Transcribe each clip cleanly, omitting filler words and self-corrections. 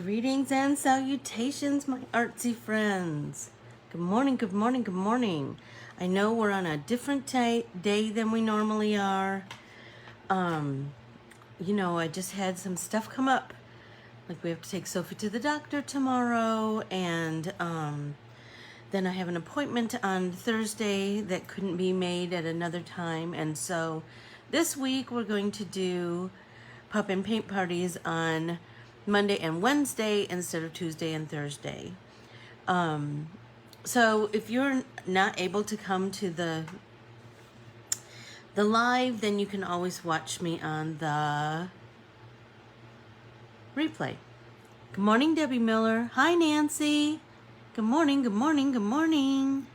Greetings and salutations, my artsy friends. Good morning, good morning, good morning. I know we're on a different day than we normally are. I just had some stuff come up. Like we have to take Sophie to the doctor tomorrow, and then I have an appointment on Thursday that couldn't be made at another time. And so this week we're going to do pop and paint parties on Monday and Wednesday instead of Tuesday and Thursday. So if you're not able to come to the live, then you can always watch me on the replay. Good morning, Debbie Miller. Hi, Nancy. Good morning, good morning, good morning.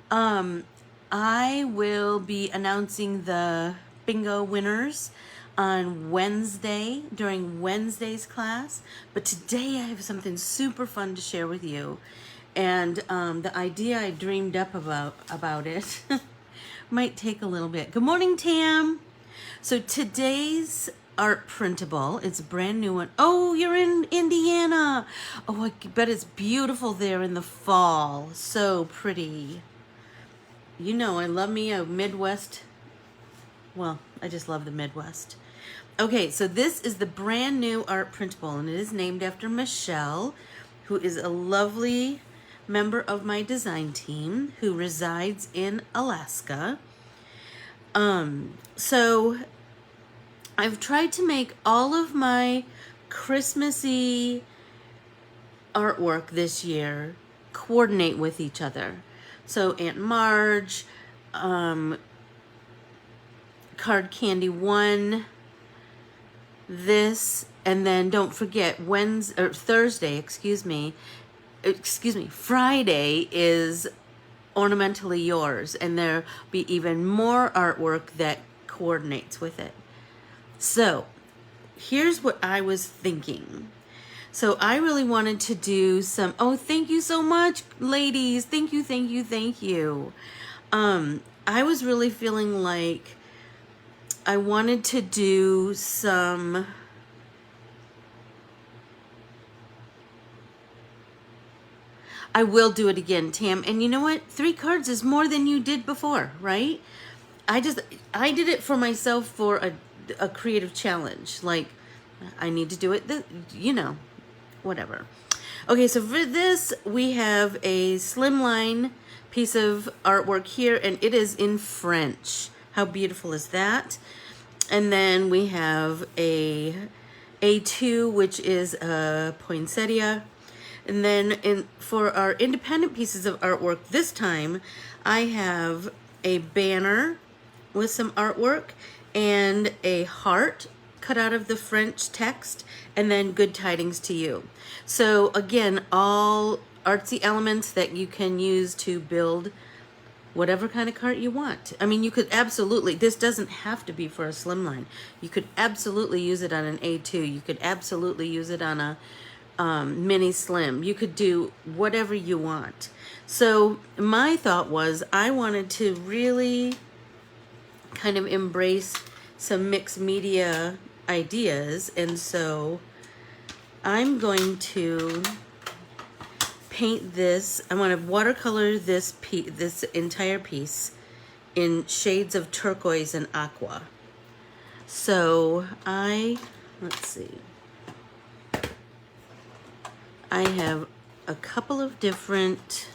I will be announcing the bingo winners on Wednesday during Wednesday's class, but today I have something super fun to share with you, and the idea I dreamed up about it might take a little bit. Good morning, Tam. So today's art printable, it's a brand new one. Oh, you're in Indiana. Oh, I bet it's beautiful there in the fall. So pretty. You know, I love me a Midwest. Well, I just love the Midwest. Okay, so this is the brand new art printable, and it is named after Michelle, who is a lovely member of my design team who resides in Alaska. So I've tried to make all of my Christmassy artwork this year coordinate with each other. So Aunt Marge, Card Candy 1, this, and then don't forget Friday is Ornamentally Yours, and there'll be even more artwork that coordinates with it. So here's what I was thinking. So I really wanted to do some, oh, thank you so much, ladies. Thank you, thank you, thank you. I was really feeling like I wanted to do some I will do it again, Tam. And you know what? 3 cards is more than you did before, right? I did it for myself for a creative challenge. Like, I need to do it, whatever. Okay, so for this, we have a slimline piece of artwork here, and it is in French. How beautiful is that? And then we have a A2, which is a poinsettia. And then for our independent pieces of artwork this time, I have a banner with some artwork and a heart cut out of the French text, and then good tidings to you. So again, all artsy elements that you can use to build whatever kind of cart you want. I mean, you could absolutely, this doesn't have to be for a slimline. You could absolutely use it on an A2. You could absolutely use it on a mini slim. You could do whatever you want. So my thought was I wanted to really kind of embrace some mixed media ideas, and so I'm going to paint this. I want to watercolor this entire piece in shades of turquoise and aqua. So let's see. I have a couple of different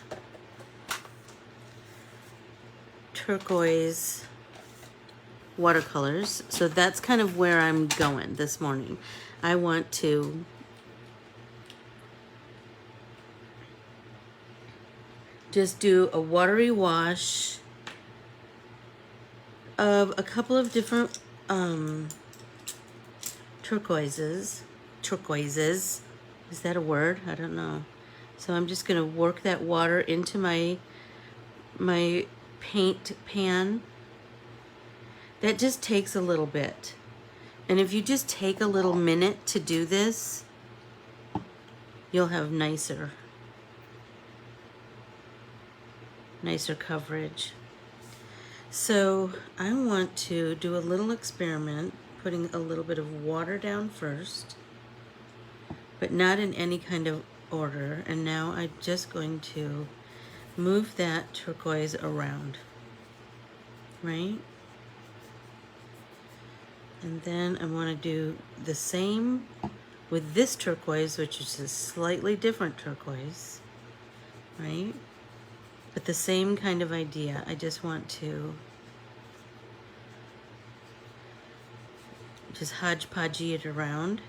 turquoise watercolors. So that's kind of where I'm going this morning. I want to just do a watery wash of a couple of different turquoises. Is that a word? I don't know. So I'm just going to work that water into my paint pan. That just takes a little bit. And if you just take a little minute to do this, you'll have nicer coverage. So I want to do a little experiment, putting a little bit of water down first, but but not in any kind of order. And now I'm just going to move that turquoise around, right? And then I want to do the same with this turquoise, which is a slightly different turquoise, right? But the same kind of idea. I just want to just hodgepodge it around.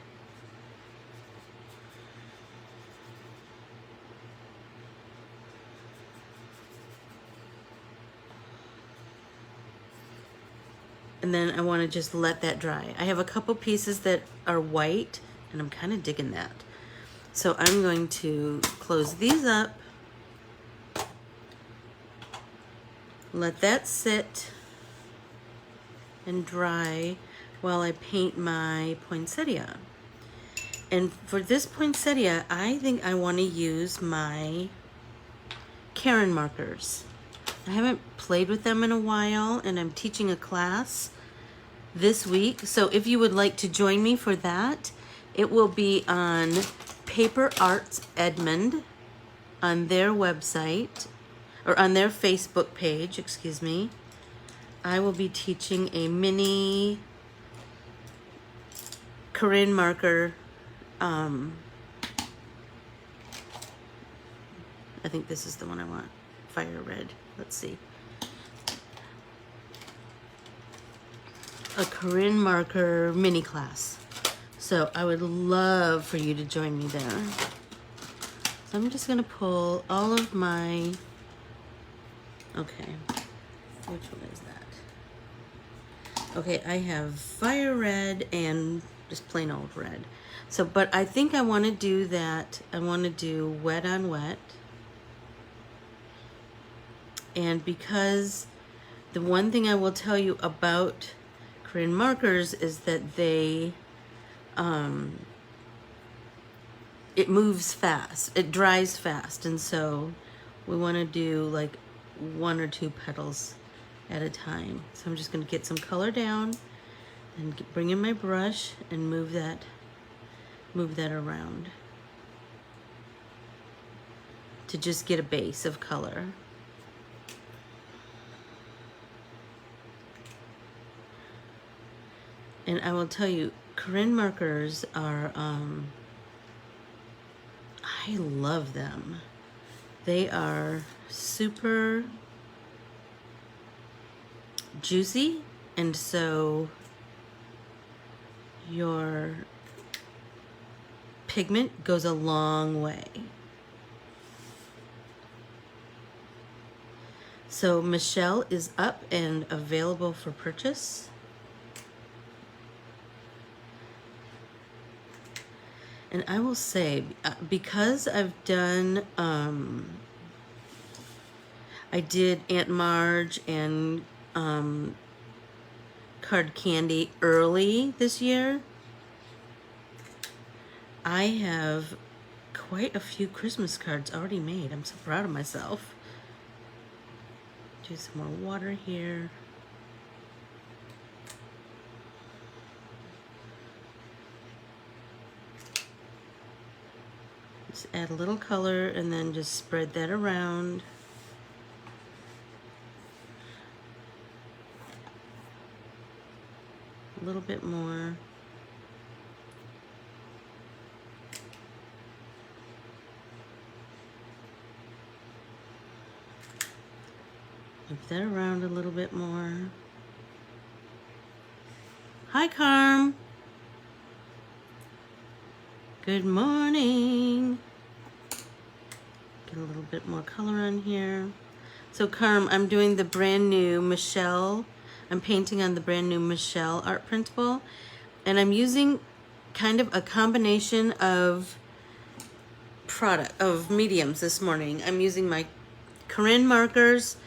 And then I want to just let that dry. I have a couple pieces that are white, and I'm kind of digging that. So I'm going to close these up, let that sit and dry while I paint my poinsettia. And for this poinsettia, I think I want to use my Karen markers. I haven't played with them in a while, and I'm teaching a class this week. So if you would like to join me for that, it will be on Paper Arts Edmond on their website, or on their Facebook page, excuse me. I will be teaching a mini Corinne marker. I think this is the one I want. Fire red. Let's see. A Corinne marker mini class. So I would love for you to join me there. So I'm just gonna pull all of my, okay, which one is that? Okay, I have fire red and just plain old red. So, but I think I wanna do that. I wanna do wet on wet. And because the one thing I will tell you about Corinne markers is that they, it moves fast, it dries fast. And so we want to do like 1 or 2 petals at a time. So I'm just going to get some color down and bring in my brush and move that around to just get a base of color. And I will tell you, Corinne markers are, I love them. They are super juicy, and so your pigment goes a long way. So Michelle is up and available for purchase. And I will say, because I've done, I did Aunt Marge and Card Candy early this year, I have quite a few Christmas cards already made. I'm so proud of myself. Do some more water here. Just add a little color and then just spread that around. A little bit more. Move that around a little bit more. Hi, Carm. Good morning. Get a little bit more color on here. So Carm, I'm doing the brand new Michelle. I'm painting on the brand new Michelle art printable. And I'm using kind of a combination of mediums this morning. I'm using my Corinne markers,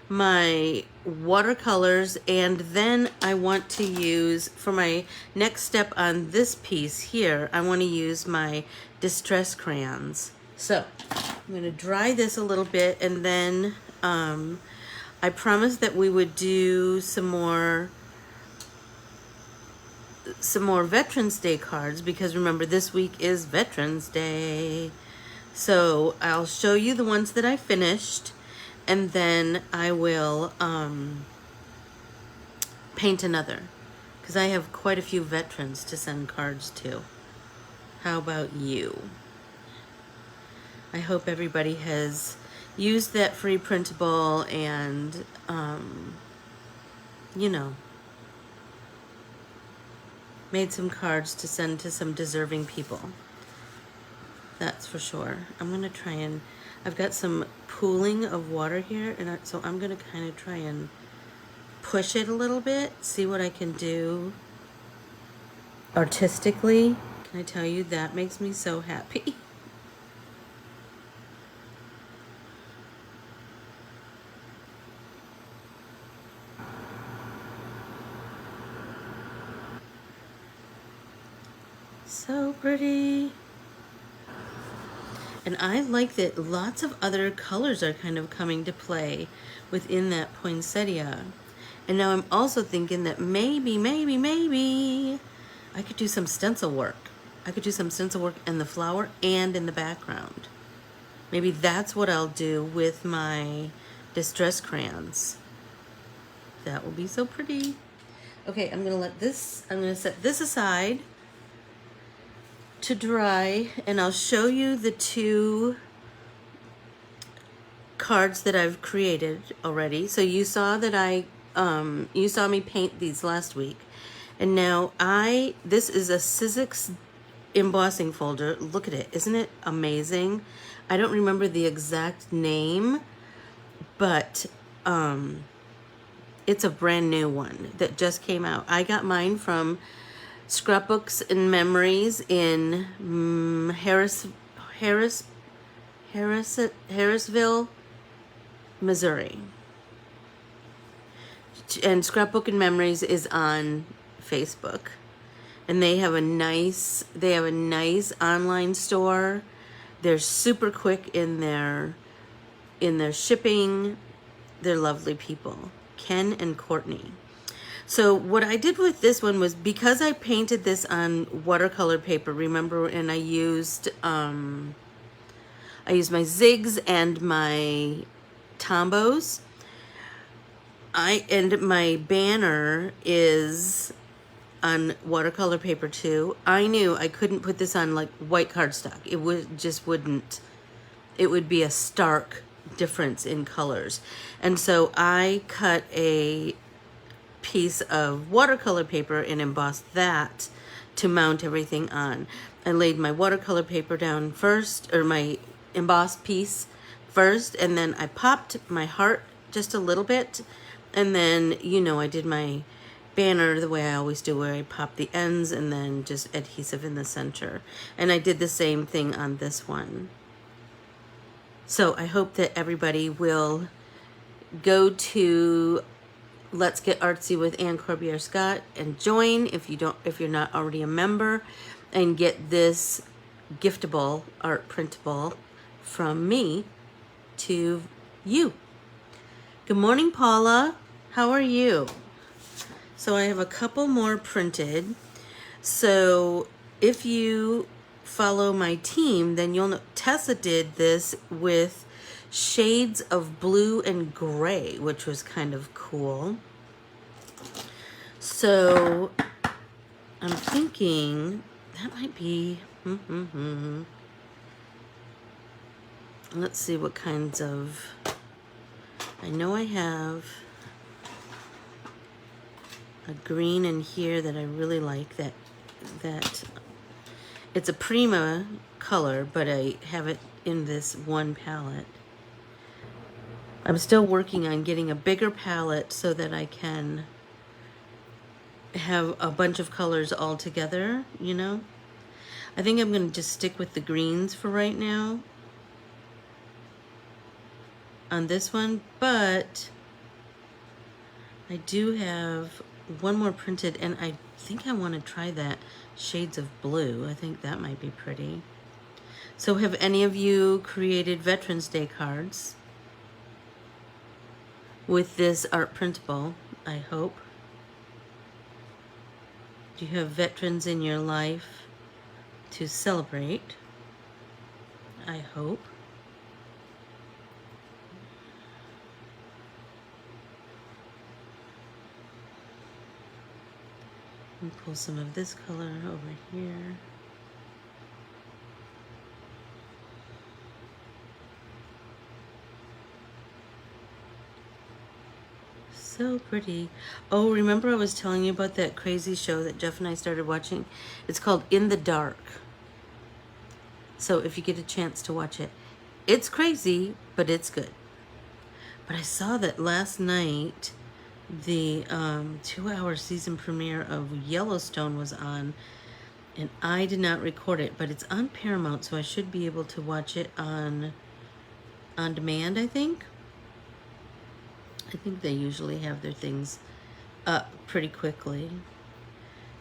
my watercolors, and then I want to use, for my next step on this piece here, I want to use my distress crayons. So I'm going to dry this a little bit, and then I promised that we would do some more some more Veterans Day cards, because remember, this week is Veterans Day. So I'll show you the ones that I finished, and then I will paint another, because I have quite a few veterans to send cards to. How about you? I hope everybody has used that free printable and, you know, made some cards to send to some deserving people. That's for sure. I'm going to try and, I've got some pooling of water here, and so I'm going to kind of try and push it a little bit, see what I can do artistically. Can I tell you, that makes me so happy. So pretty. And I like that lots of other colors are kind of coming to play within that poinsettia. And now I'm also thinking that maybe I could do some stencil work. I could do some stencil work in the flower and in the background. Maybe that's what I'll do with my distress crayons. That will be so pretty. Okay, I'm gonna set this aside to dry, and I'll show you the two cards that I've created already. So you saw that you saw me paint these last week, and now this is a Sizzix embossing folder. Look at it, isn't it amazing? I don't remember the exact name, but it's a brand new one that just came out. I got mine from Scrapbooks and Memories in Harrisville, Missouri. And Scrapbook and Memories is on Facebook, and they have a nice online store. They're super quick in their shipping. They're lovely people, Ken and Courtney. So what I did with this one was, because I painted this on watercolor paper, remember, and I used my zigs and my Tombos. And my banner is on watercolor paper too. I knew I couldn't put this on like white cardstock. It wouldn't. It would be a stark difference in colors. And so I cut a piece of watercolor paper and embossed that to mount everything on. I laid my watercolor paper down first, or my embossed piece first, and then I popped my heart just a little bit, and then, I did my banner the way I always do, where I pop the ends and then just adhesive in the center. And I did the same thing on this one. So I hope that everybody will go to Let's Get Artsy with Anne Corbiere-Scott and join, if you're not already a member, and get this giftable art printable from me to you. Good morning, Paula. How are you? So I have a couple more printed. So if you follow my team, then you'll know Tessa did this with shades of blue and gray, which was kind of cool. So I'm thinking that might be, let's see what kinds of, I know I have a green in here that I really like, that it's a Prima color, but I have it in this one palette. I'm still working on getting a bigger palette so that I can have a bunch of colors all together, I think I'm going to just stick with the greens for right now on this one, but I do have one more printed, and I think I want to try that shades of blue. I think that might be pretty. So have any of you created Veterans Day cards with this art printable? I hope. You have veterans in your life to celebrate, I hope. And pull some of this color over here. So pretty. Oh, remember I was telling you about that crazy show that Jeff and I started watching? It's called In the Dark. So if you get a chance to watch it, it's crazy, but it's good. But I saw that last night the 2-hour season premiere of Yellowstone was on, and I did not record it, but it's on Paramount, so I should be able to watch it on demand, I think. I think they usually have their things up pretty quickly.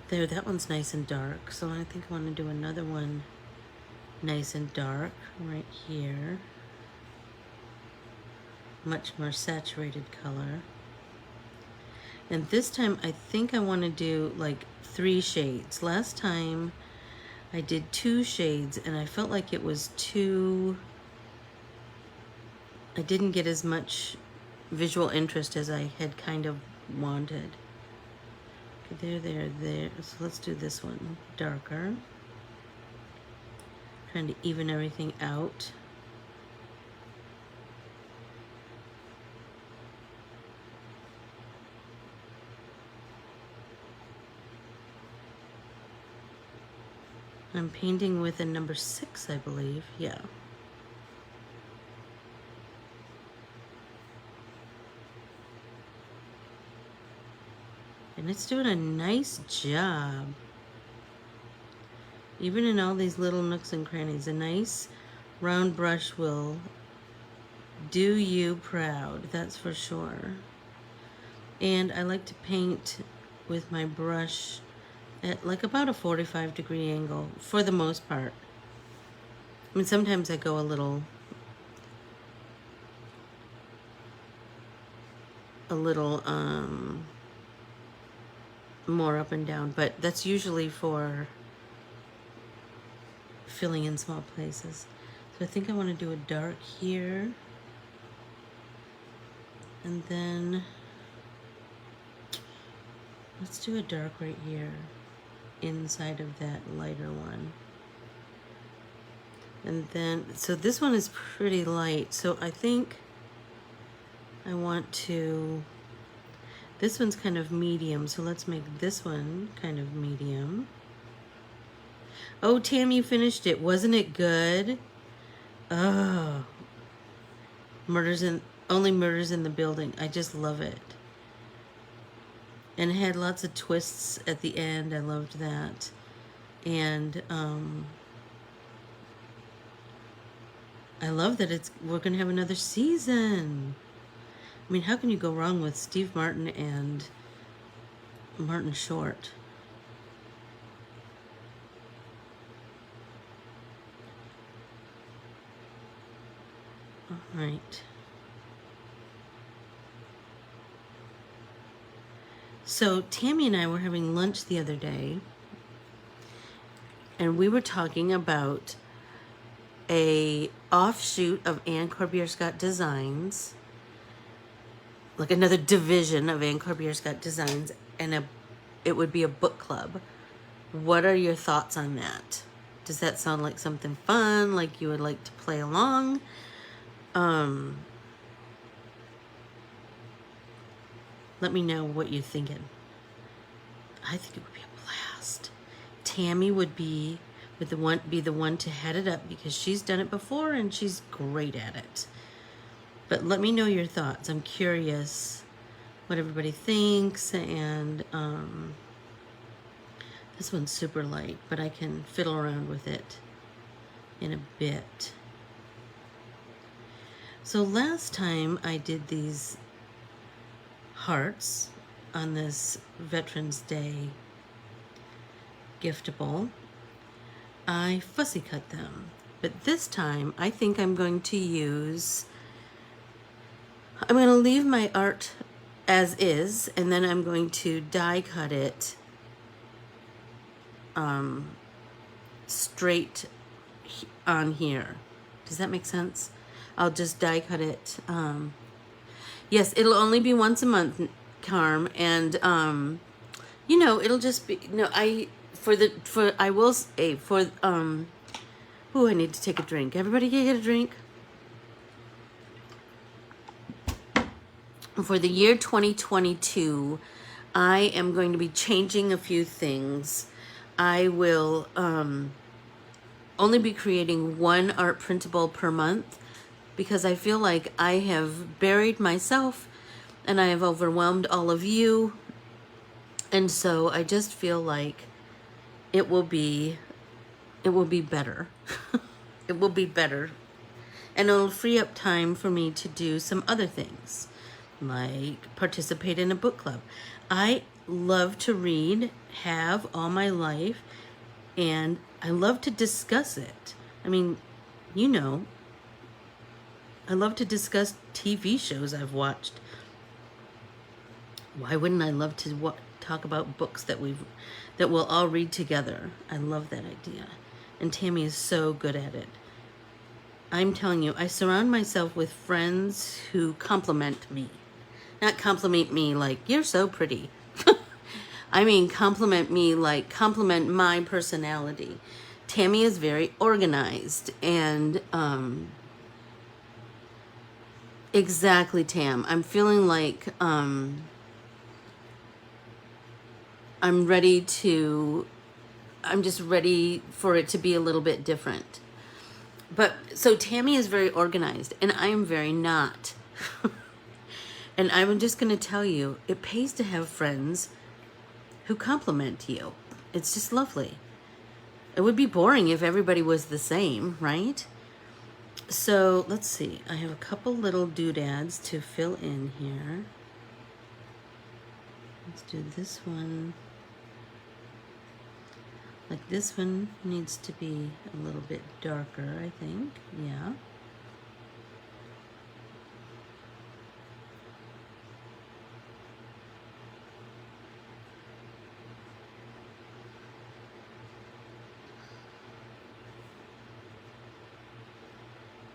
There, that one's nice and dark, so I think I want to do another one nice and dark right here. Much more saturated color. And this time I think I want to do like 3 shades. Last time I did 2 shades and I felt like it was too, I didn't get as much visual interest as I had kind of wanted. Okay, there. So let's do this one darker. Trying to even everything out. I'm painting with a number 6, I believe. Yeah. And it's doing a nice job. Even in all these little nooks and crannies, a nice round brush will do you proud, that's for sure. And I like to paint with my brush at like about a 45-degree angle for the most part. I mean, sometimes I go a little more up and down, but that's usually for filling in small places. So I think I want to do a dark here, and then let's do a dark right here inside of that lighter one. And then, so this one is pretty light, so I think I want to, this one's kind of medium, so let's make this one kind of medium. Oh, Tam, you finished it. Wasn't it good? Oh, Only Murders in the Building. I just love it. And it had lots of twists at the end. I loved that. And I love that we're gonna have another season. I mean, how can you go wrong with Steve Martin and Martin Short? All right. So Tammy and I were having lunch the other day, and we were talking about a offshoot of Anne Corbiere-Scott Designs, like another division of Anne Corbiere-Scott Designs, and it would be a book club. What are your thoughts on that? Does that sound like something fun, like you would like to play along? Let me know what you're thinking. I think it would be a blast. Tammy would be the one to head it up because she's done it before and she's great at it. But let me know your thoughts. I'm curious what everybody thinks, and this one's super light, but I can fiddle around with it in a bit. So last time I did these hearts on this Veterans Day giftable, I fussy cut them. But this time I think I'm going to leave my art as is, and then I'm going to die cut it straight on here. Does that make sense? I'll just die cut it. Yes, it'll only be once a month, Carm, and you know, it'll just be I will say for oh, I need to take a drink. Everybody can get a drink. For the year 2022, I am going to be changing a few things. I will only be creating one art printable per month because I feel like I have buried myself and I have overwhelmed all of you. And so I just feel like it will be better. It will be better. And it'll free up time for me to do some other things, like participate in a book club. I love to read, have all my life, and I love to discuss it. I mean, you know, I love to discuss TV shows I've watched. Why wouldn't I love to talk about books that we'll all read together? I love that idea. And Tammy is so good at it. I'm telling you, I surround myself with friends who compliment me. Not compliment me like, you're so pretty. I mean, compliment me like, compliment my personality. Tammy is very organized and, exactly, Tam. I'm feeling like, I'm just ready for it to be a little bit different. But so Tammy is very organized and I am very not. And I'm just going to tell you, it pays to have friends who compliment you. It's just lovely. It would be boring if everybody was the same, right? So let's see. I have a couple little doodads to fill in here. Let's do this one. Like this one needs to be a little bit darker, I think. Yeah.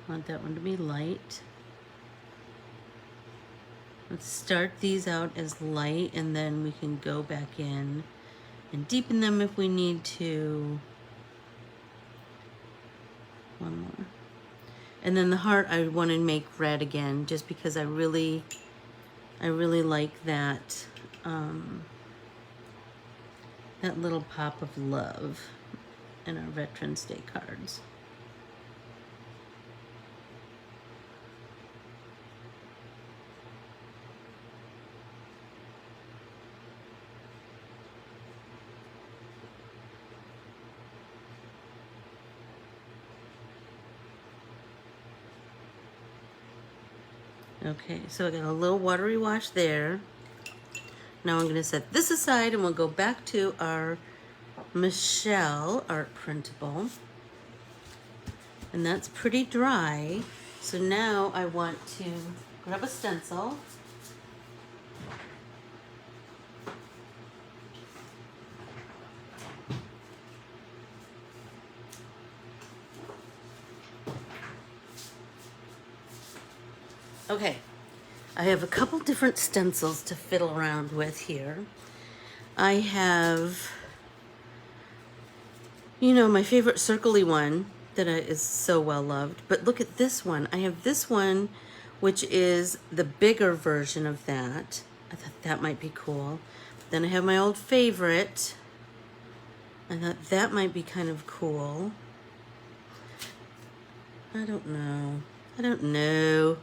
Want that one to be light. Let's start these out as light and then we can go back in and deepen them if we need to. One more. And then the heart I want to make red again just because I really like that that little pop of love in our Veterans Day cards. Okay, so I got a little watery wash there. Now I'm going to set this aside and we'll go back to our Michelle art printable. And that's pretty dry. So now I want to grab a stencil. Okay, I have a couple different stencils to fiddle around with here. I have, you know, my favorite circly one that is so well loved. But look at this one. I have this one, which is the bigger version of that. I thought that might be cool. Then I have my old favorite. I thought that might be kind of cool. I don't know.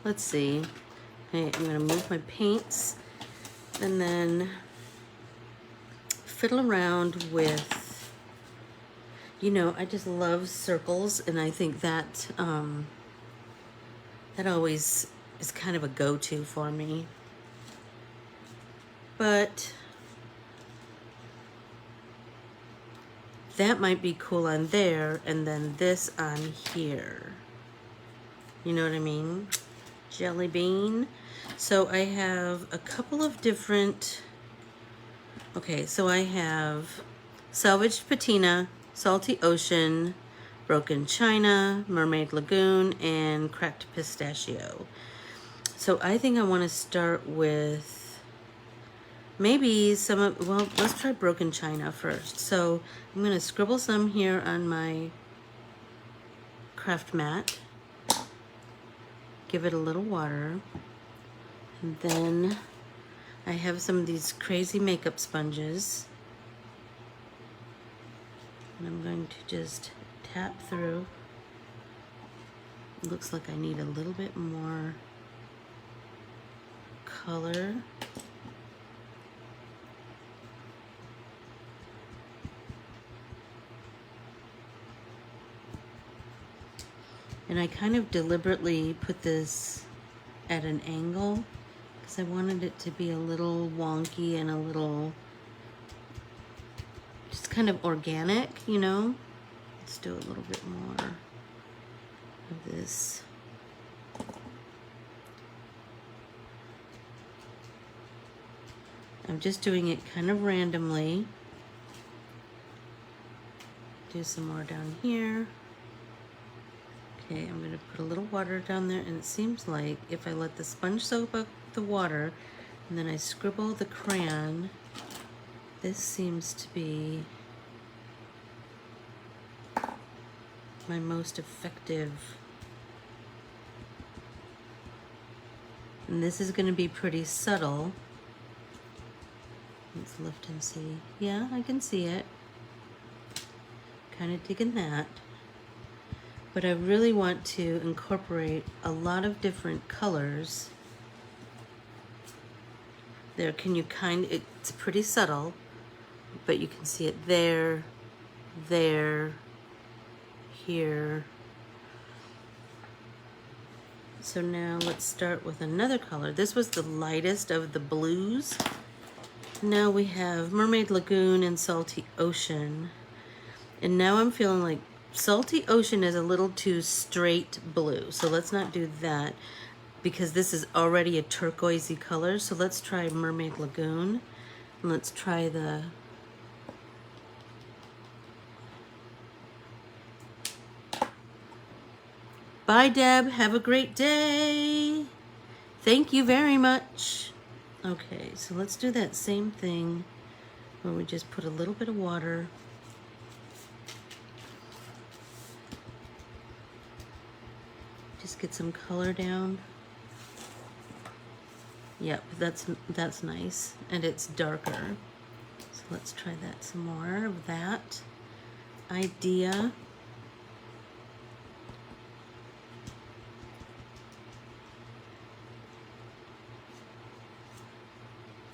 Let's see. Okay, I'm going to move my paints and then fiddle around with, you know, I just love circles and I think that that always is kind of a go-to for me. But that might be cool on there and then this on here. You know what I mean? Jelly bean. So I have a couple of different, okay, so I have Salvaged Patina, Salty Ocean, Broken China, Mermaid Lagoon, and Cracked Pistachio. So I think I want to start with maybe some of, well, let's try Broken China first. So I'm going to scribble some here on my craft mat. Give it a little water. And then I have some of these crazy makeup sponges. And I'm going to just tap through. It looks like I need a little bit more color. And I kind of deliberately put this at an angle because I wanted it to be a little wonky and a little just kind of organic, you know. Let's do a little bit more of this. I'm just doing it kind of randomly. Do some more down here. Okay, I'm going to put a little water down there, and it seems like if I let the sponge soak up the water and then I scribble the crayon, this seems to be my most effective. And this is going to be pretty subtle. Let's lift and see. Yeah, I can see it. Kind of digging that. But I really want to incorporate a lot of different colors. There, can you it's pretty subtle, but you can see it there, there, here. So now let's start with another color. This was the lightest of the blues. Now we have Mermaid Lagoon and Salty Ocean. And now I'm feeling like Salty Ocean is a little too straight blue. So let's not do that because this is already a turquoisey color. So let's try Mermaid Lagoon. And let's try the Bye, Deb. Have a great day. Thank you very much. Okay, so let's do that same thing where we just put a little bit of water. Just get some color down. Yep, that's nice, and it's darker. So let's try that some more of that idea.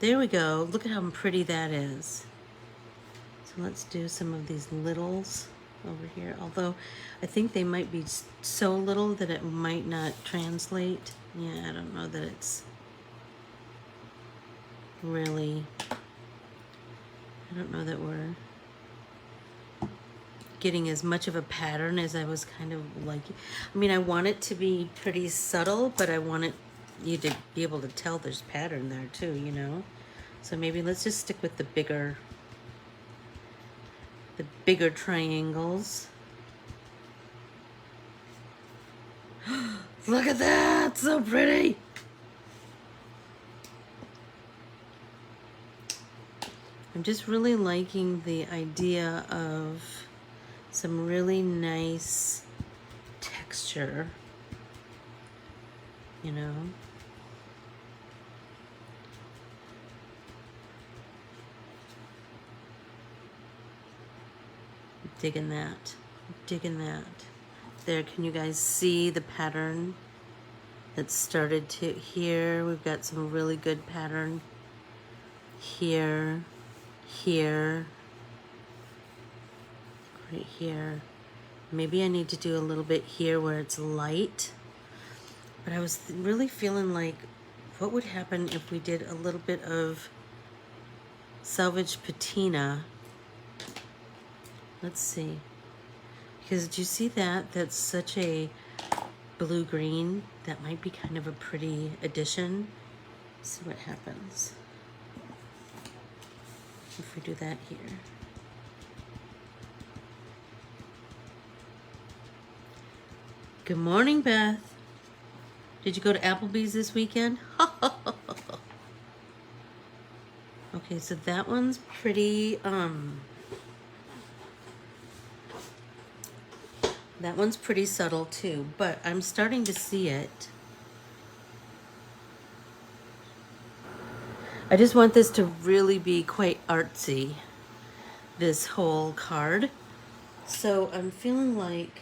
There we go. Look at how pretty that is. So let's do some of these littles over here. Although I think they might be so little that it might not translate. Yeah, I don't know that it's really, I don't know that we're getting as much of a pattern as I was kind of like. I mean, I want it to be pretty subtle, but I want you to be able to tell there's pattern there too, you know? So maybe let's just stick with the bigger triangles. Look at that, so pretty. I'm just really liking the idea of some really nice texture, you know. Digging that, digging that. There, can you guys see the pattern that started to here? We've got some really good pattern here, here, right here. Maybe I need to do a little bit here where it's light. But I was really feeling like, what would happen if we did a little bit of salvage patina? Let's see. Because did you see that? That's such a blue-green. That might be kind of a pretty addition. Let's see what happens if we do that here. Good morning, Beth. Did you go to Applebee's this weekend? Okay, so that one's pretty, that one's pretty subtle too, but I'm starting to see it. I just want this to really be quite artsy, this whole card. So I'm feeling like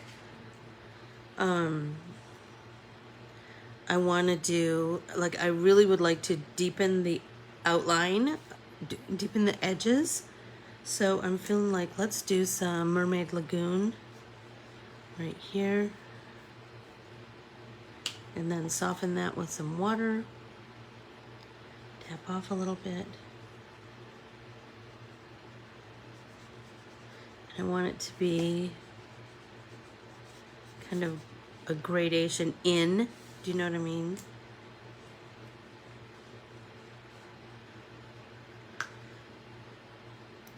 I want to do, like, I really would like to deepen the outline, deepen the edges. So I'm feeling like let's do some Mermaid Lagoon right here. And then soften that with some water. Tap off a little bit. I want it to be kind of a gradation in. Do you know what I mean?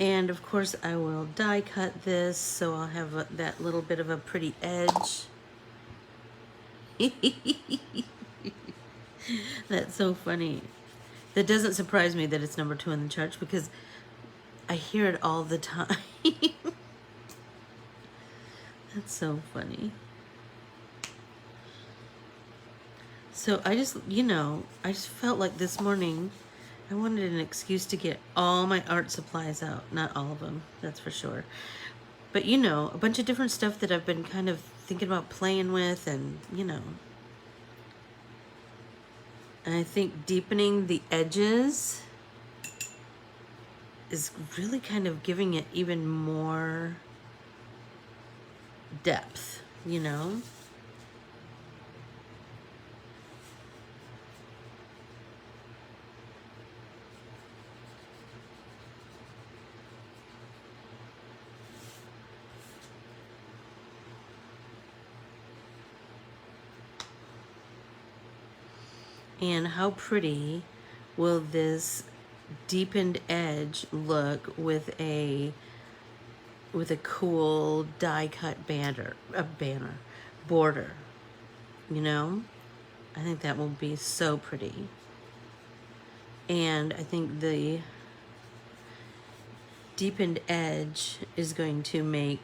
And of course I will die cut this, so I'll have that little bit of a pretty edge. That's so funny. That doesn't surprise me that it's number 2 in the charts because I hear it all the time. That's so funny. So I just, I just felt like this morning I wanted an excuse to get all my art supplies out. Not all of them, that's for sure. But a bunch of different stuff that I've been kind of thinking about playing with and, And I think deepening the edges is really kind of giving it even more depth, And how pretty will this deepened edge look with a cool die cut border, I think that will be so pretty. And I think the deepened edge is going to make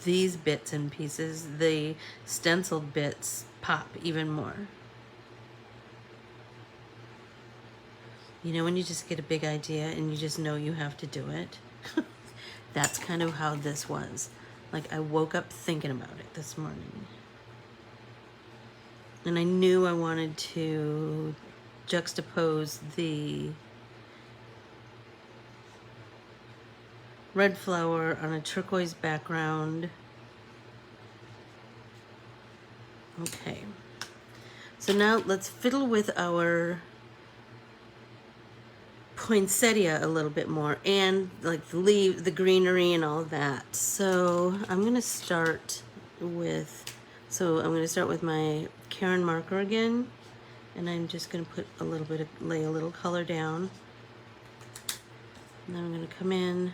these bits and pieces, the stenciled bits, pop even more. When you just get a big idea and you just know you have to do it. That's kind of how this was. Like, I woke up thinking about it this morning. And I knew I wanted to juxtapose the red flower on a turquoise background. Okay. So now let's fiddle with our poinsettia a little bit more, and like the greenery and all of that. So I'm gonna start with my Karen marker again, and I'm just gonna put lay a little color down. And then I'm gonna come in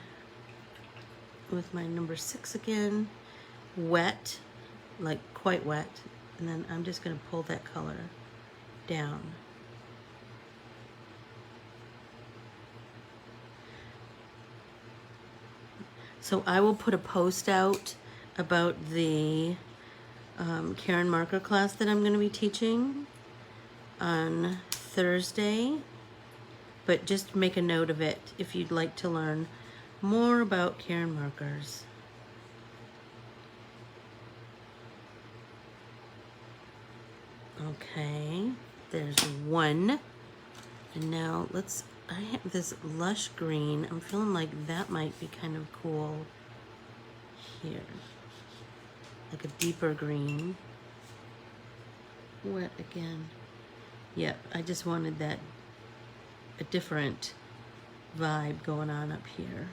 with my number 6 again, wet, like quite wet, and then I'm just gonna pull that color down. So I will put a post out about the Karen marker class that I'm going to be teaching on Thursday. But just make a note of it if you'd like to learn more about Karen markers. Okay, there's one. And now I have this lush green. I'm feeling like that might be kind of cool here. Like a deeper green. Wet again. Yep, I just wanted a different vibe going on up here.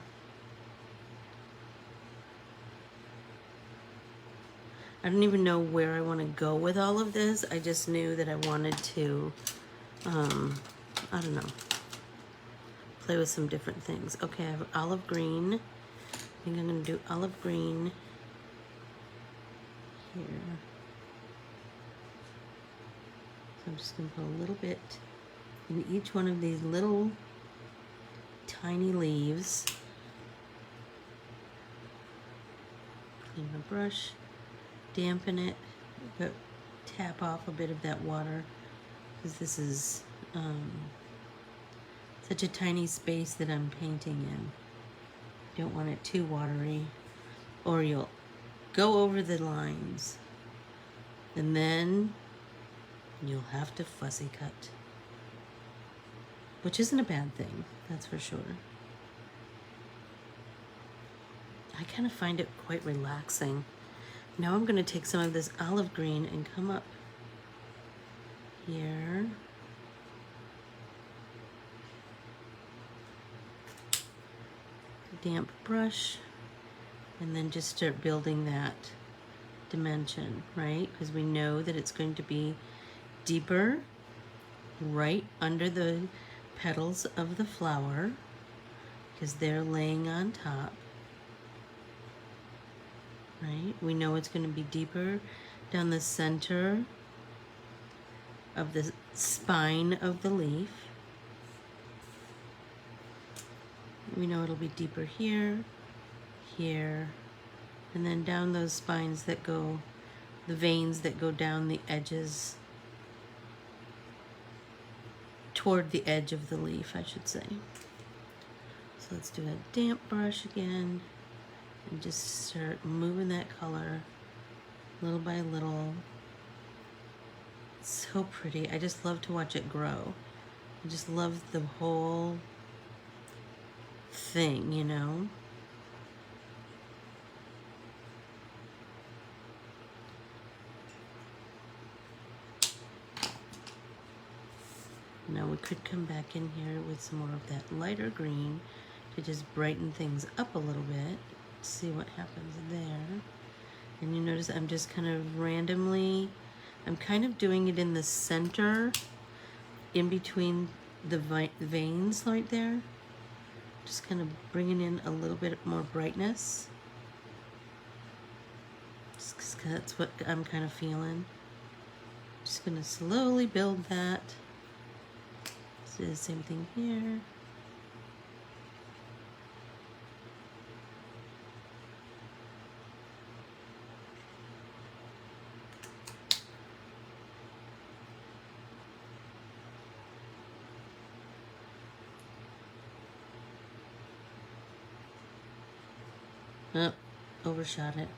I don't even know where I want to go with all of this. I just knew that I wanted to, I don't know, play with some different things. Okay, I have olive green. I think I'm going to do olive green here. I'm just going to put a little bit in each one of these little tiny leaves. Clean my brush, dampen it, but tap off a bit of that water because this is such a tiny space that I'm painting in. Don't want it too watery or you'll go over the lines and then you'll have to fussy cut, which isn't a bad thing, that's for sure. I kind of find it quite relaxing. Now I'm going to take some of this olive green and come up here. Damp brush, and then just start building that dimension, right? Because we know that it's going to be deeper right under the petals of the flower because they're laying on top, right? We know it's going to be deeper down the center of the spine of the leaf. We know it'll be deeper here, here, and then down those spines that go, the veins that go down the edges, toward the edge of the leaf, I should say. So let's do a damp brush again and just start moving that color little by little. It's so pretty. I just love to watch it grow. I just love the whole thing, you know? Now we could come back in here with some more of that lighter green to just brighten things up a little bit. See what happens there. And you notice I'm just kind of randomly, I'm kind of doing it in the center, in between the veins right there. Just kind of bringing in a little bit more brightness. Just 'cause that's what I'm kind of feeling. Just gonna slowly build that. Let's do the same thing here. Oh, overshot it.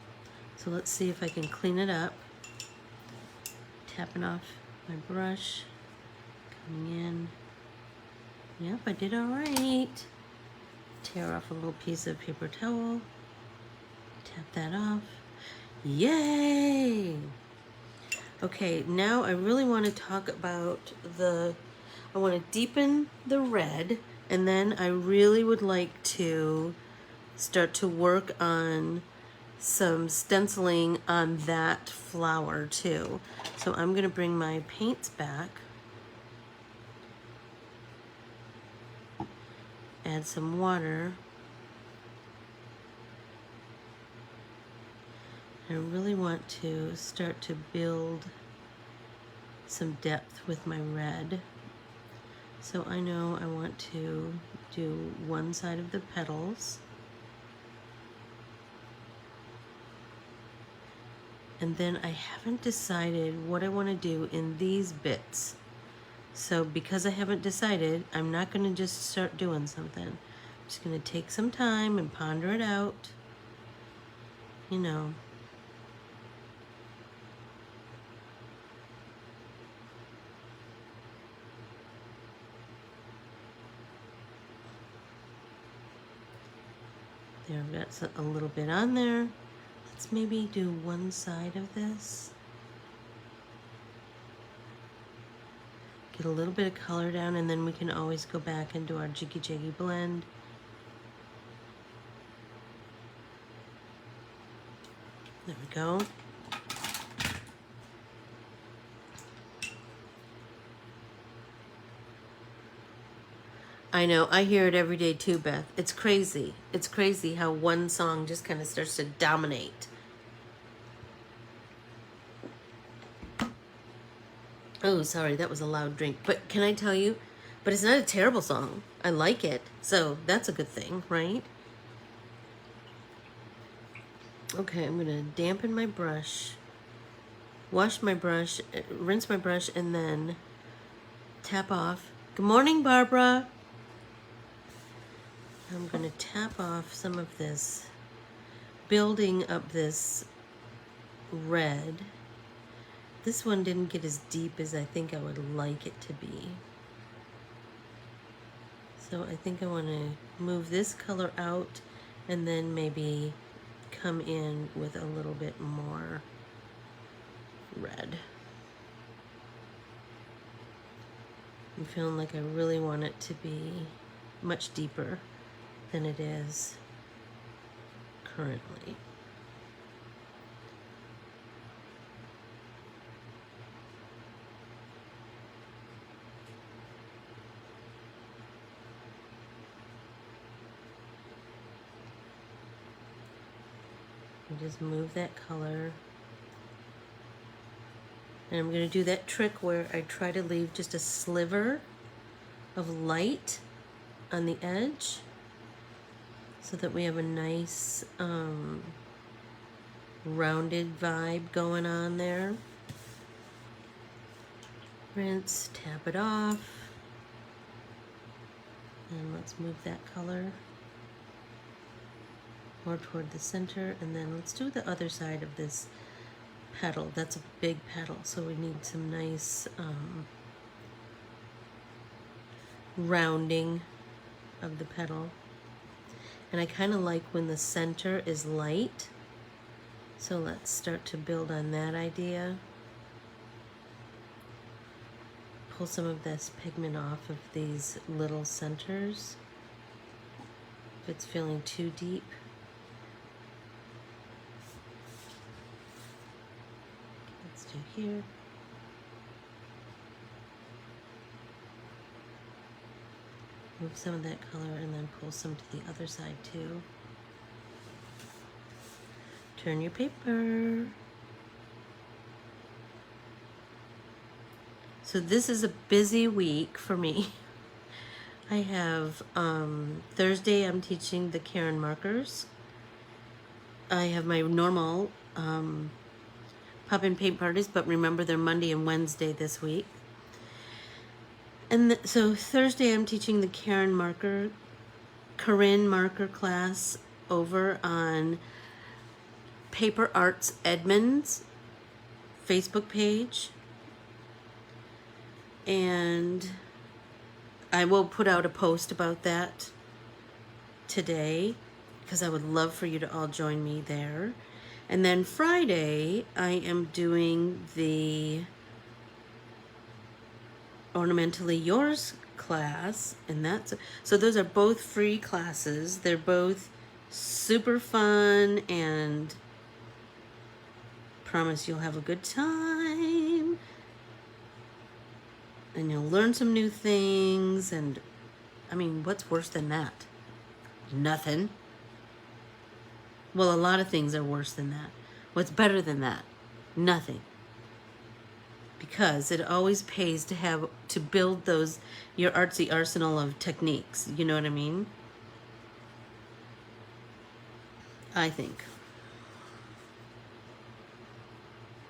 So let's see if I can clean it up. Tapping off my brush, coming in. Yep, I did all right. Tear off a little piece of paper towel. Tap that off. Yay! Okay, now I really want to talk about I want to deepen the red, and then I really would like to start to work on some stenciling on that flower too. So I'm going to bring my paints back, add some water. I really want to start to build some depth with my red. So I know I want to do one side of the petals. And then I haven't decided what I want to do in these bits. So because I haven't decided, I'm not going to just start doing something. I'm just going to take some time and ponder it out. You know. There, I've got a little bit on there. Let's maybe do one side of this. Get a little bit of color down, and then we can always go back and do our jiggy jiggy blend. There we go. I know, I hear it every day too, Beth. It's crazy. It's crazy how one song just kind of starts to dominate. Oh, sorry, that was a loud drink. But can I tell you? But it's not a terrible song. I like it. So that's a good thing, right? Okay, I'm going to dampen my brush, wash my brush, rinse my brush, and then tap off. Good morning, Barbara. I'm going to tap off some of this, building up this red. This one didn't get as deep as I think I would like it to be. So I think I want to move this color out and then maybe come in with a little bit more red. I'm feeling like I really want it to be much deeper than it is currently. And just move that color. And I'm going to do that trick where I try to leave just a sliver of light on the edge so that we have a nice rounded vibe going on there. Rinse, tap it off, and let's move that color more toward the center, and then let's do the other side of this petal. That's a big petal, so we need some nice rounding of the petal. And I kind of like when the center is light, so let's start to build on that idea. Pull some of this pigment off of these little centers if it's feeling too deep. Let's do here. Move some of that color and then pull some to the other side too. Turn your paper. So this is a busy week for me. I have Thursday I'm teaching the Karen markers. I have my normal pop-in paint parties, but remember they're Monday and Wednesday this week. And so Thursday I'm teaching the Karen marker class over on Paper Arts Edmonds Facebook page. And I will put out a post about that today because I would love for you to all join me there. And then Friday I am doing the Ornamentally Yours class, and that's so those are both free classes. They're both super fun and promise you'll have a good time and you'll learn some new things. And I mean, what's worse than that? Nothing. Well, a lot of things are worse than that. What's better than that? Nothing. Because it always pays to build those, your artsy arsenal of techniques. You know what I mean? I think.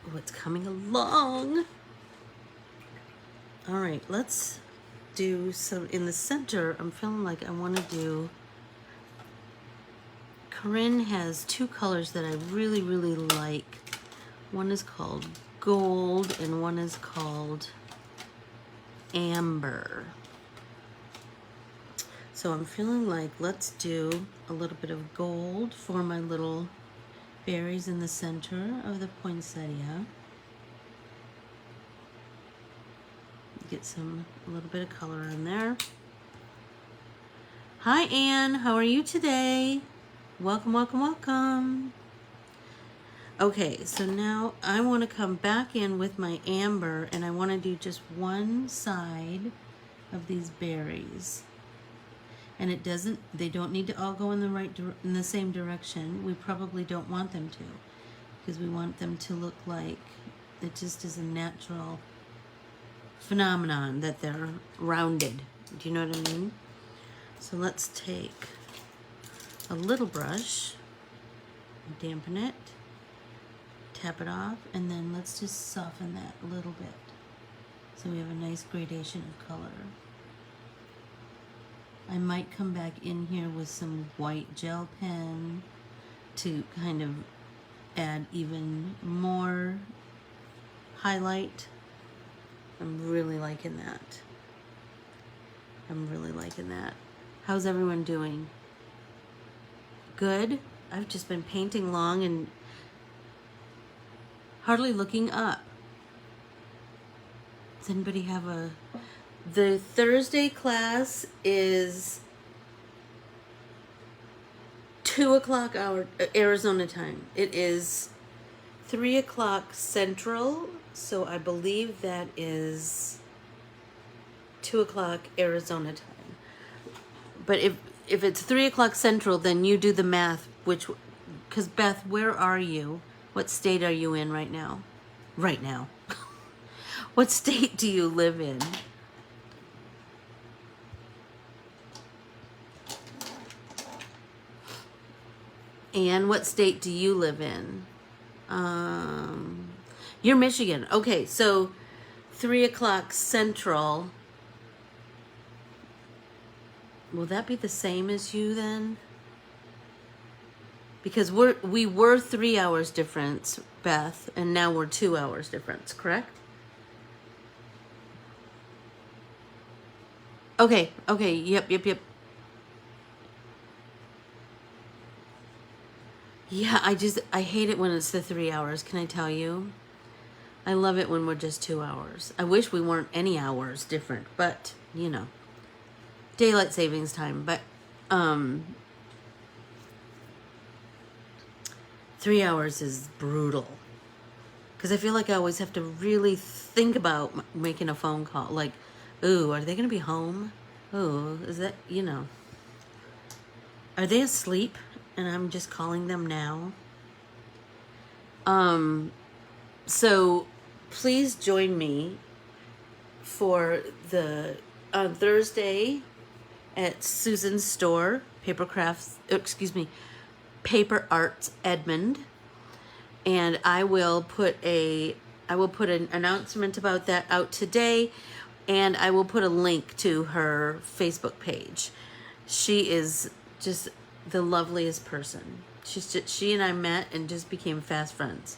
Oh, it's coming along. All right, let's do some in the center. I'm feeling like I want to do, Corinne has two colors that I really, really like. One is called gold and one is called amber. So I'm feeling like let's do a little bit of gold for my little berries in the center of the poinsettia. Get a little bit of color on there. Hi Anne, how are you today? Welcome, welcome, welcome. Okay, so now I want to come back in with my amber and I want to do just one side of these berries. And they don't need to all go in the same direction. We probably don't want them to, because we want them to look like it just is a natural phenomenon that they're rounded. Do you know what I mean? So let's take a little brush, dampen it, tap it off, and then let's just soften that a little bit so we have a nice gradation of color. I might come back in here with some white gel pen to kind of add even more highlight. I'm really liking that. I'm really liking that. How's everyone doing? Good? I've just been painting long and hardly looking up. Does anybody have a... The Thursday class is 2 o'clock hour Arizona time. It is 3 o'clock Central, so I believe that is 2 o'clock Arizona time. But if it's 3 o'clock Central, then you do the math, because Beth, where are you? What state are you in right now? Right now. What state do you live in? And what state do you live in? You're Michigan. Okay, so 3 o'clock Central. Will that be the same as you then? Because we were 3 hours difference, Beth, and now we're 2 hours difference, correct? Okay, yep. Yeah, I hate it when it's the 3 hours, can I tell you? I love it when we're just 2 hours. I wish we weren't any hours different, but, you know, daylight savings time. But 3 hours is brutal. Because I feel like I always have to really think about making a phone call. Like, ooh, are they going to be home? Ooh, is that, you know. Are they asleep? And I'm just calling them now. So please join me for on Thursday at Susan's store, Paper Arts Edmond, and I will put an announcement about that out today, and I will put a link to her Facebook page. She is just the loveliest person. She and I met and just became fast friends.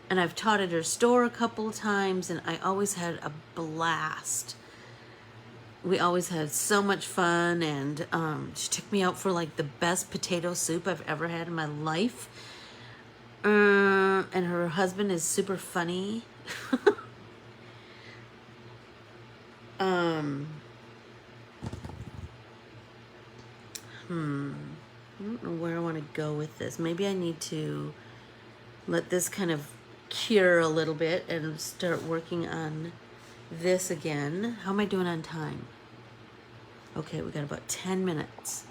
And I've taught at her store a couple of times, and I always had a blast. We always had so much fun, and she took me out for like the best potato soup I've ever had in my life. And her husband is super funny. I don't know where I want to go with this. Maybe I need to let this kind of cure a little bit and start working on this again. How am I doing on time? Okay, we got about 10 minutes.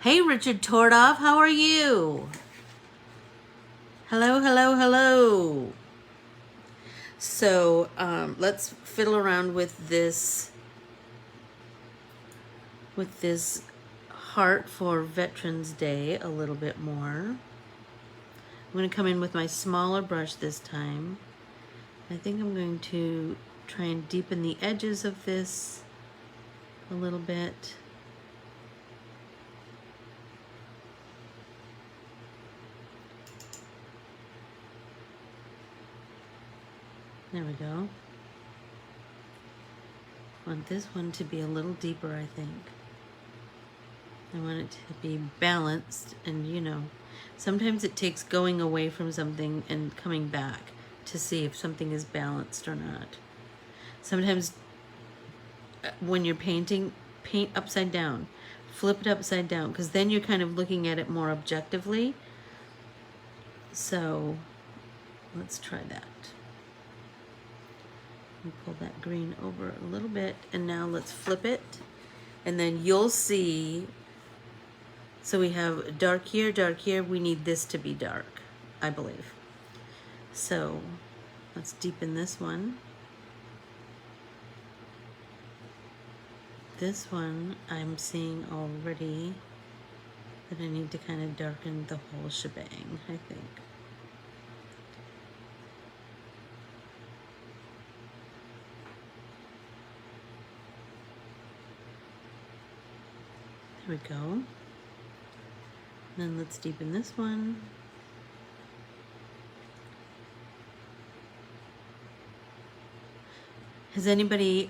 Hey, Richard Tordoff, how are you? Hello. So let's fiddle around with this heart for Veterans Day a little bit more. I'm going to come in with my smaller brush this time. I think I'm going to try and deepen the edges of this a little bit. There we go. I want this one to be a little deeper, I think. I want it to be balanced, and you know, sometimes it takes going away from something and coming back to see if something is balanced or not. Sometimes when you're painting, paint upside down, flip it upside down, because then you're kind of looking at it more objectively. So let's try that. Pull that green over a little bit, and now let's flip it, and then you'll see. So we have dark here, we need this to be dark, I believe. So let's deepen this one. this one, I'm seeing already that I need to kind of darken the whole shebang, I think. There we go. Then let's deepen this one. Has anybody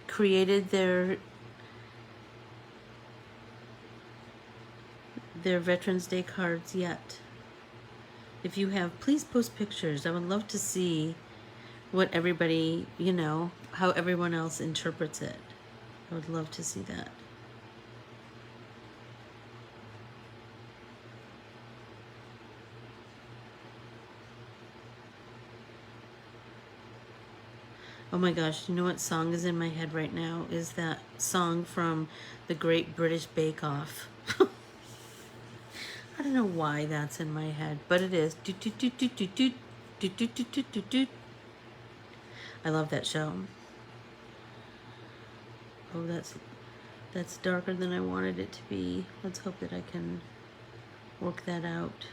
created their Veterans Day cards yet? If you have, please post pictures. I would love to see what everybody, you know, how everyone else interprets it. I would love to see that. Oh my gosh, you know what song is in my head right now? Is that song from the Great British Bake Off. I don't know why that's in my head, but it is. I love that show. Oh, that's darker than I wanted it to be. Let's hope that I can work that out.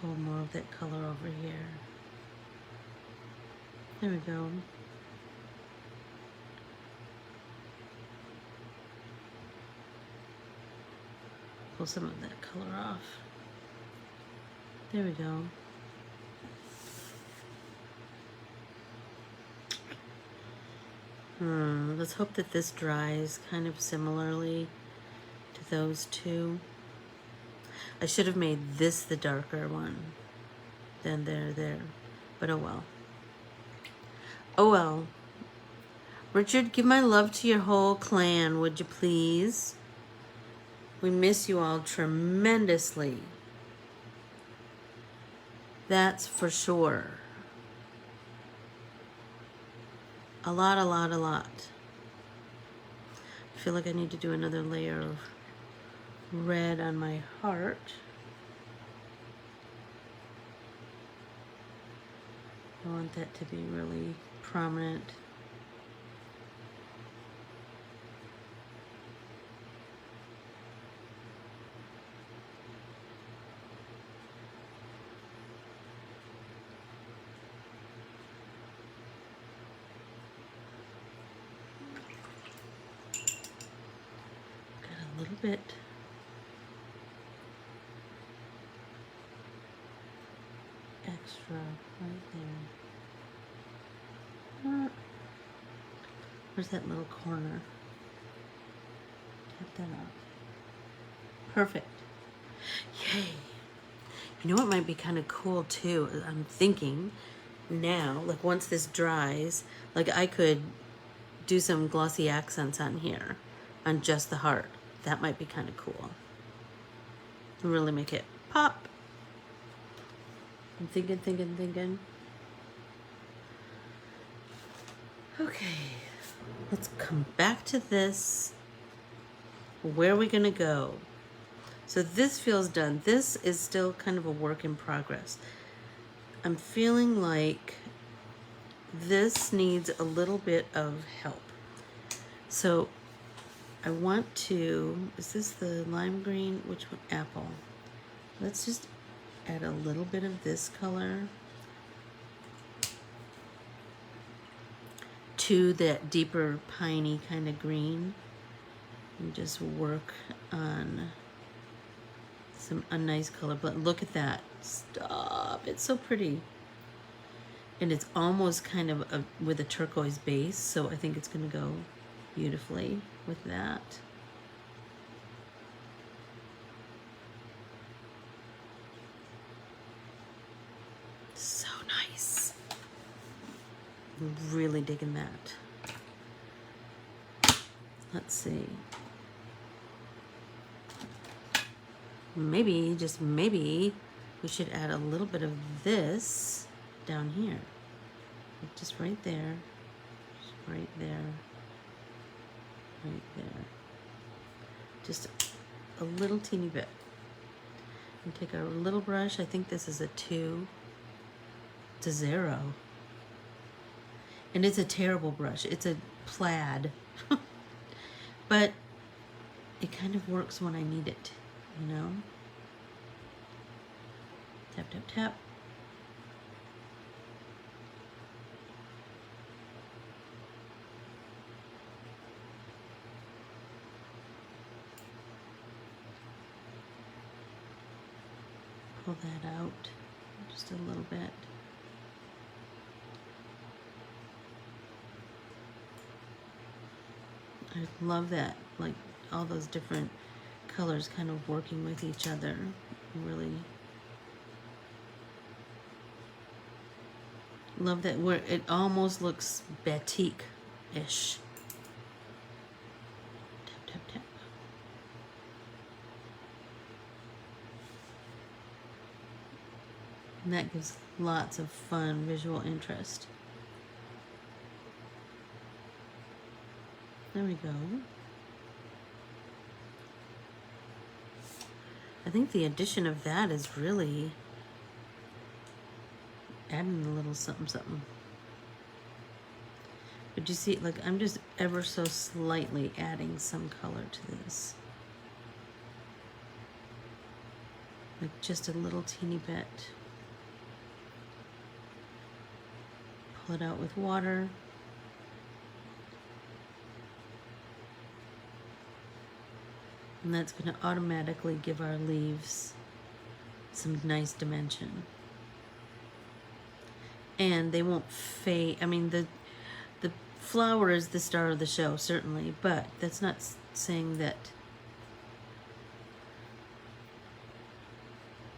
Pull more of that color over here. There we go. Pull some of that color off. There we go. Let's hope that this dries kind of similarly to those two. I should have made this the darker one than there, but oh well. Oh well. Richard, give my love to your whole clan, would you please? We miss you all tremendously. That's for sure. A lot, a lot, a lot. I feel like I need to do another layer of red on my heart. I want that to be really prominent. Got a little bit. Extra right there. Where's that little corner? Tap that up. Perfect. Yay. You know what might be kind of cool too? I'm thinking now, like once this dries, like I could do some glossy accents on here, on just the heart. That might be kind of cool. Really make it pop. I'm thinking. Okay, let's come back to this. Where are we gonna go? So this feels done. This is still kind of a work in progress. I'm feeling like this needs a little bit of help. So I want to, is this the lime green? Which one? Apple. Let's just add a little bit of this color to that deeper piney kind of green and just work on a nice color. But look at that. Stop. It's so pretty. And it's almost kind of with a turquoise base, so I think it's going to go beautifully with that. So nice. I'm really digging that. Let's see. Maybe, just maybe, we should add a little bit of this down here. Just right there. Just right there. Right there. Just a little teeny bit. And take our little brush. I think this is a 2. It's a 0. And it's a terrible brush. It's a plaid. But it kind of works when I need it, you know? Tap, tap, tap. Pull that out just a little bit. I love that, like all those different colors kind of working with each other. Really love that where it almost looks batik-ish. Tap, tap, tap. And that gives lots of fun visual interest. There we go. I think the addition of that is really adding a little something something. But you see, like I'm just ever so slightly adding some color to this. Like just a little teeny bit. Pull it out with water. And that's going to automatically give our leaves some nice dimension. And they won't fade. I mean, the flower is the star of the show, certainly, but that's not saying that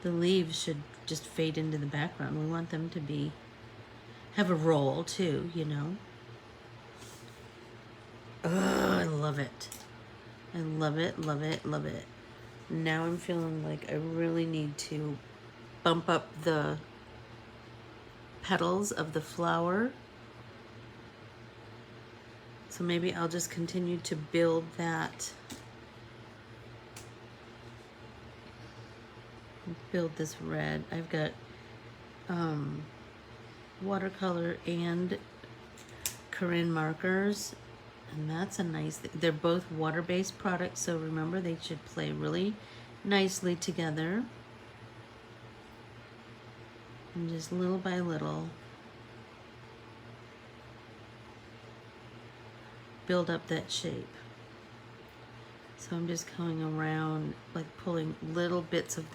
the leaves should just fade into the background. We want them to have a role too, you know. Oh, I love it. I love it, love it, love it. Now I'm feeling like I really need to bump up the petals of the flower. So maybe I'll just continue to build that. Build this red. I've got watercolor and Corbiere markers. And that's a nice thing. They're both water-based products, so remember they should play really nicely together. And just little by little build up that shape. So I'm just going around, like pulling little bits of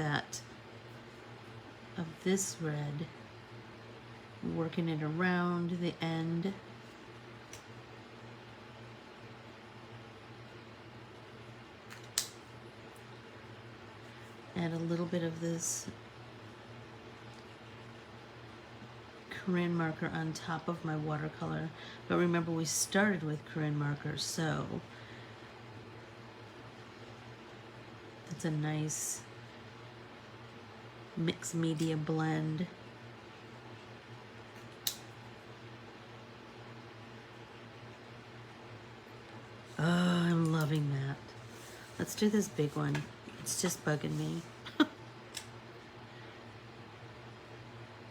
this red, working it around the end. Add a little bit of this Corbiere marker on top of my watercolor. But remember, we started with Corbiere markers, so that's a nice mixed media blend. Oh, I'm loving that. Let's do this big one. It's just bugging me.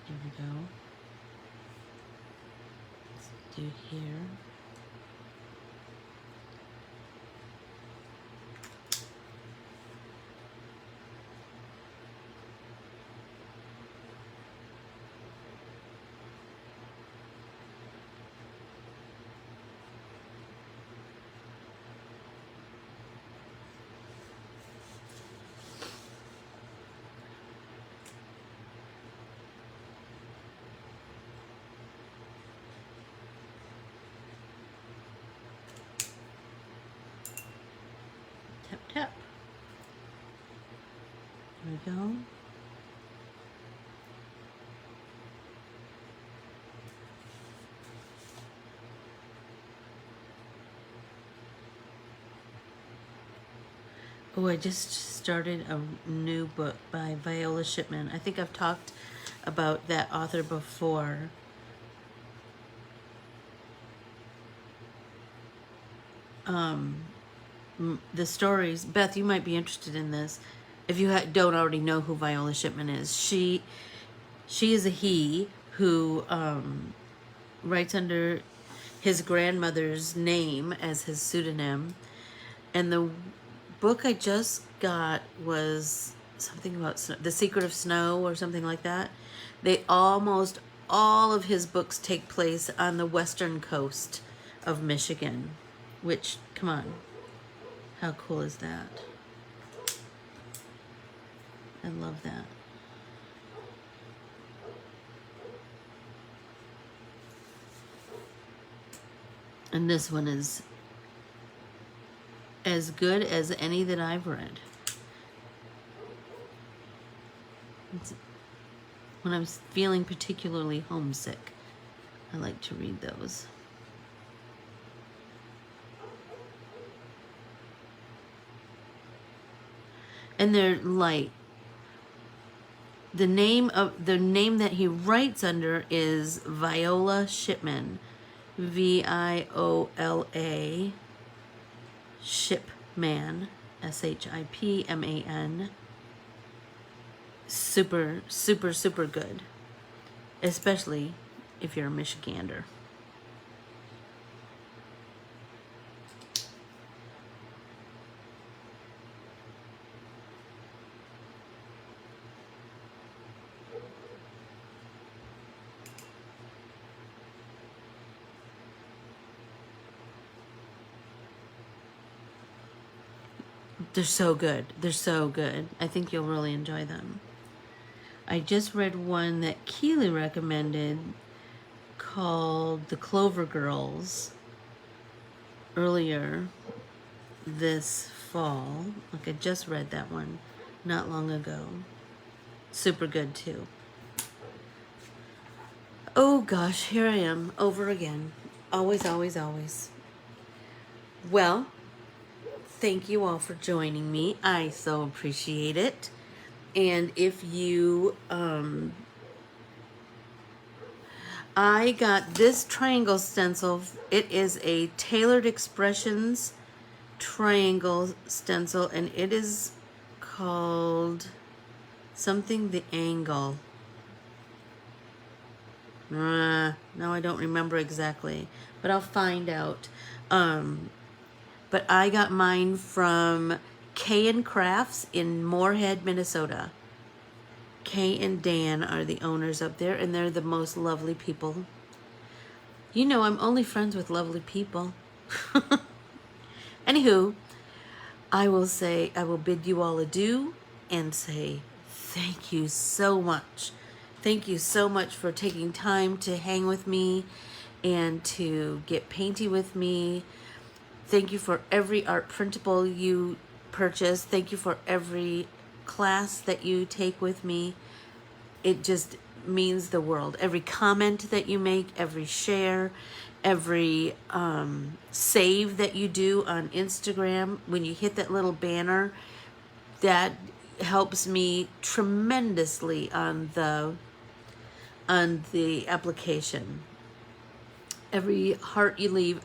Here we go. Let's do here. Tap, tap. There we go. Oh, I just started a new book by Viola Shipman. I think I've talked about that author before. The stories, Beth, you might be interested in this. If you don't already know who Viola Shipman is, she is a he who writes under his grandmother's name as his pseudonym. And the book I just got was something about The Secret of Snow or something like that. Almost all of his books take place on the western coast of Michigan, which, come on, how cool is that? I love that. And this one is as good as any that I've read. When I'm feeling particularly homesick, I like to read those. And they're light. The name that he writes under is Viola Shipman. Viola Shipman, Shipman. Super, super, super good. Especially if you're a Michigander. They're so good. They're so good. I think you'll really enjoy them. I just read one that Keely recommended called The Clover Girls earlier this fall. Like, I just read that one not long ago. Super good too. Oh gosh, here I am over again. Always, always, always. Well, thank you all for joining me. I so appreciate it. And if you, I got this triangle stencil. It is a Tailored Expressions triangle stencil, and it is called something The Angle. No, I don't remember exactly, but I'll find out. But I got mine from Kay and Crafts in Moorhead, Minnesota. Kay and Dan are the owners up there, and they're the most lovely people. You know, I'm only friends with lovely people. Anywho, I will bid you all adieu and say thank you so much. Thank you so much for taking time to hang with me and to get painty with me. Thank you for every art printable you purchase. Thank you for every class that you take with me. It just means the world. Every comment that you make, every share, every save that you do on Instagram, when you hit that little banner, that helps me tremendously on the application. Every heart you leave,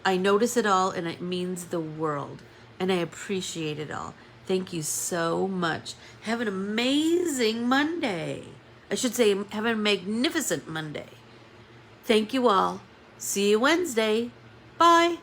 I notice it all, and it means the world, and I appreciate it all. Thank you so much. Have an amazing Monday. I should say, have a magnificent Monday. Thank you all. See you Wednesday. Bye.